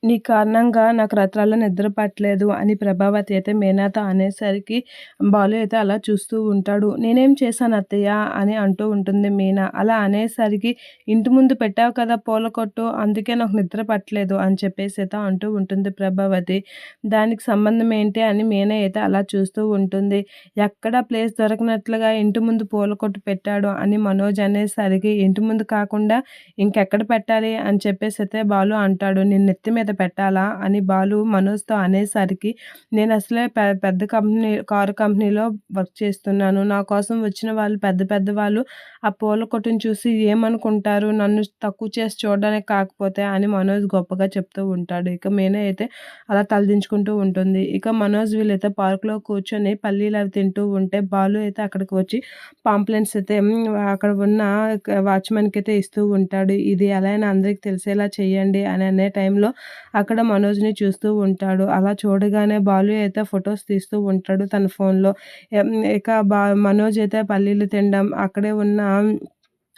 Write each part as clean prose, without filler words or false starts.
నీ కారణంగా నాకు రాత్రల్లా నిద్ర పట్టలేదు అని ప్రభావతి అయితే మీనాతో అనేసరికి బాలు అయితే అలా చూస్తూ ఉంటాడు. నేనేం చేశాను అత్తయ్య అని అంటూ ఉంటుంది మీనా. అలా అనేసరికి ఇంటి ముందు పెట్టావు కదా పూల కొట్టు, అందుకే నాకు నిద్ర పట్టలేదు అని చెప్పేసి అయితే అంటూ ఉంటుంది ప్రభావతి. దానికి సంబంధం ఏంటి అని మీనా అయితే అలా చూస్తూ ఉంటుంది. ఎక్కడ ప్లేస్ దొరకనట్లుగా ఇంటి ముందు పూల కొట్టు పెట్టాడు అని మనోజ్ అనేసరికి ఇంటి ముందు కాకుండా ఇంకెక్కడ పెట్టాలి అని చెప్పేసి అయితే బాలు అంటాడు. నేను నెత్తి మీద పెట్టాలా అని బాలు మనోజ్‌తో అనేసరికి నేను అసలే పెద్ద కారు కంపెనీలో వర్క్ చేస్తున్నాను. నా కోసం వచ్చిన వాళ్ళు పెద్ద పెద్ద వాళ్ళు ఆ పూల కొట్టుని చూసి ఏమనుకుంటారు? నన్ను తక్కువ చేసి చూడడానికి కాకపోతే అని మనోజ్ గొప్పగా చెప్తూ ఉంటాడు. ఇక మీనా అయితే అలా తలదించుకుంటూ ఉంటుంది. ఇక మనోజ్ వీళ్ళైతే పార్క్‌లో కూర్చొని పల్లీలు అవి తింటూ ఉంటే బాలు అయితే అక్కడికి వచ్చి పాంప్లెంట్స్ అయితే అక్కడ ఉన్న వాచ్‌మెన్‌కి అయితే ఇస్తూ ఉంటాడు. ఇది ఎలా అయినా అందరికి తెలిసేలా చేయండి అని అనే టైంలో అక్కడ మనోజ్‌ని చూస్తూ ఉంటాడు. అలా చూడగానే బాలు అయితే ఫోటోస్ తీస్తూ ఉంటాడు తన ఫోన్‌లో. ఇక మనోజ్ అయితే పల్లీలు తినడం, అక్కడే ఉన్న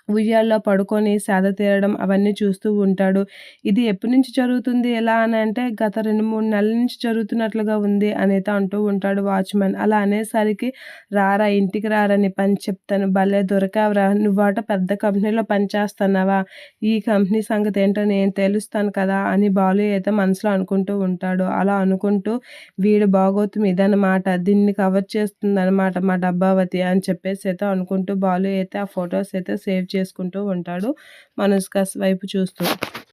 ఉయ్యాల్లో పడుకొని సేద తీరడం అవన్నీ చూస్తూ ఉంటాడు. ఇది ఎప్పటినుంచి జరుగుతుంది ఎలా అని అంటే గత 2, 3 నెలల నుంచి జరుగుతున్నట్లుగా ఉంది అనైతే అంటూ ఉంటాడు వాచ్‌మెన్. అలా అనేసరికి రారా ఇంటికి రారా నీ పని చెప్తాను. భలే దొరికావురా నువ్వట పెద్ద కంపెనీలో పని చేస్తున్నావా? ఈ కంపెనీ సంగతి ఏంటో నేను తెలుస్తాను కదా అని బాలు అయితే మనసులో అనుకుంటూ ఉంటాడు. అలా అనుకుంటూ వీడి బాగోతం ఇదనమాట. దీన్ని కవర్ చేస్తుందనమాట మా డబ్బావతి అని చెప్పేసి అయితే అనుకుంటూ బాలు అయితే ఆ ఫోటోస్ అయితే సేవ్ చేసుకుంటూ ఉంటాడు. మనోజ్ వైపు చూస్తూ.